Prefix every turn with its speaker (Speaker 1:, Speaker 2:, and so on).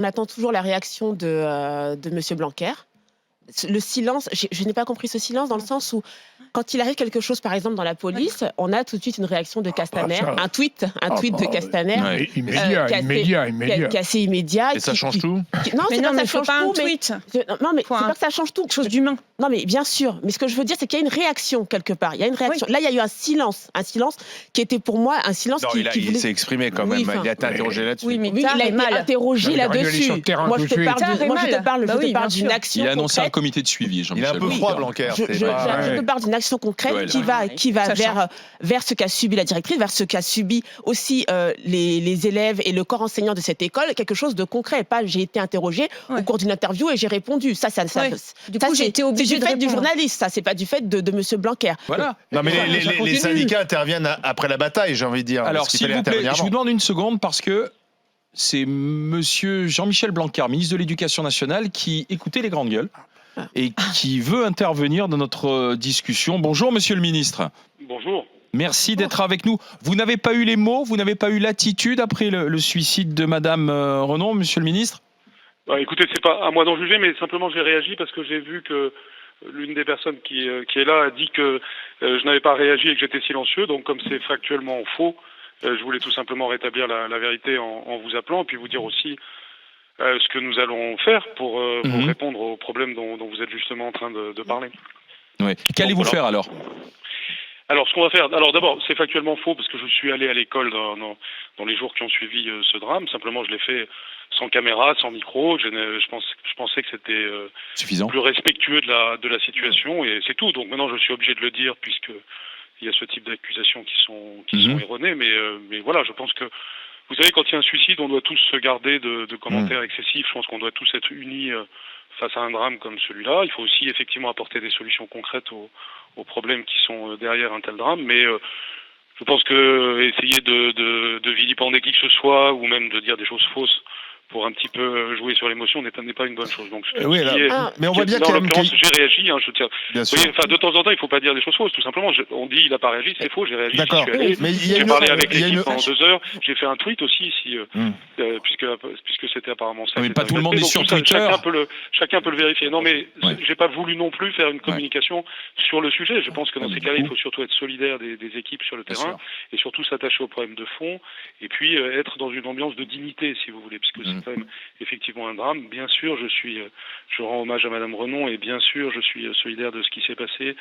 Speaker 1: On attend toujours la réaction de monsieur Blanquer. Le silence, je n'ai pas compris ce silence dans le sens où, quand il arrive quelque chose, par exemple, dans la police, on a tout de suite une réaction de Castaner, un tweet de Castaner,
Speaker 2: immédiat.
Speaker 1: qui est assez immédiat.
Speaker 3: Et ça change tout.
Speaker 1: Non, c'est pas que ça change
Speaker 4: pas
Speaker 1: tout,
Speaker 4: un tweet.
Speaker 1: Non, mais c'est pas que ça change tout.
Speaker 4: Quelque chose d'humain.
Speaker 1: Non, mais bien sûr. Mais ce que je veux dire, c'est qu'il y a une réaction quelque part. Il y a une réaction.
Speaker 4: Oui.
Speaker 1: Là, il y a eu un silence qui était pour moi un silence
Speaker 3: Il s'est exprimé quand même. Il a été interrogé là-dessus.
Speaker 4: Oui, mais
Speaker 1: il a été interrogé là-dessus. Moi, je te parle d'une action.
Speaker 5: Il a annoncé
Speaker 1: concrète.
Speaker 5: un comité de suivi,
Speaker 3: Il est un peu froid, Blanquer.
Speaker 1: Je te parle d'une action concrète qui va vers ce qu'a subi la directrice, vers ce qu'a subi aussi les élèves et le corps enseignant de cette école, quelque chose de concret. Pas j'ai été interrogée au cours d'une interview et j'ai répondu.
Speaker 4: Du coup, j'ai été obligée de
Speaker 1: du fait
Speaker 4: répondre.
Speaker 1: du journaliste, ça, c'est pas du fait de monsieur Blanquer.
Speaker 5: Voilà.
Speaker 3: Non, mais les syndicats interviennent après la bataille, j'ai envie de dire.
Speaker 5: Alors, s'il vous plaît, je vous demande une seconde parce que c'est monsieur Jean-Michel Blanquer, ministre de l'Éducation nationale, qui écoutait les grandes gueules et qui veut intervenir dans notre discussion. Bonjour, monsieur le ministre.
Speaker 6: Bonjour.
Speaker 5: Merci d'être avec nous. Vous n'avez pas eu les mots, vous n'avez pas eu l'attitude après le suicide de madame Renon, monsieur le ministre?
Speaker 6: Écoutez, c'est pas à moi d'en juger, mais simplement j'ai réagi parce que j'ai vu que l'une des personnes qui est là a dit que je n'avais pas réagi et que j'étais silencieux. Donc comme c'est factuellement faux, je voulais tout simplement rétablir la vérité en vous appelant et puis vous dire aussi ce que nous allons faire pour répondre aux problèmes dont vous êtes justement en train de parler.
Speaker 5: Oui. Qu'allez-vous faire alors?
Speaker 6: Alors, ce qu'on va faire, d'abord, c'est factuellement faux parce que je suis allé à l'école dans les jours qui ont suivi ce drame. Simplement, je l'ai fait sans caméra, sans micro. Je pensais que c'était
Speaker 5: suffisant,
Speaker 6: plus respectueux de la situation et c'est tout. Donc maintenant, je suis obligé de le dire puisque il y a ce type d'accusations qui sont erronées. Mais voilà, je pense que vous savez, quand il y a un suicide, on doit tous se garder de commentaires excessifs. Je pense qu'on doit tous être unis face à un drame comme celui-là. Il faut aussi effectivement apporter des solutions concrètes aux problèmes qui sont derrière un tel drame. Mais je pense que essayer de vilipender qui que ce soit ou même de dire des choses fausses pour un petit peu jouer sur l'émotion n'est pas une bonne chose. Donc,
Speaker 3: mais on voit bien
Speaker 6: en l'occurrence, j'ai réagi. Je tiens.
Speaker 3: Bien sûr.
Speaker 6: Vous voyez, de temps en temps, il ne faut pas dire des choses fausses. Tout simplement, on dit il n'a pas réagi, c'est faux. J'ai réagi.
Speaker 3: D'accord.
Speaker 6: J'ai parlé avec l'équipe pendant 2 heures. J'ai fait un tweet aussi, puisque c'était apparemment ça.
Speaker 5: Mais pas tout le monde est sur Twitter.
Speaker 6: Chacun peut le vérifier. Non, mais j'ai pas voulu non plus faire une communication sur le sujet. Je pense que dans ces cas-là, il faut surtout être solidaire des équipes sur le terrain et surtout s'attacher aux problèmes de fond et puis être dans une ambiance de dignité, si vous voulez, puisque c'est quand même effectivement un drame. Bien sûr, je rends hommage à Madame Renon et bien sûr, je suis solidaire de ce qui s'est passé.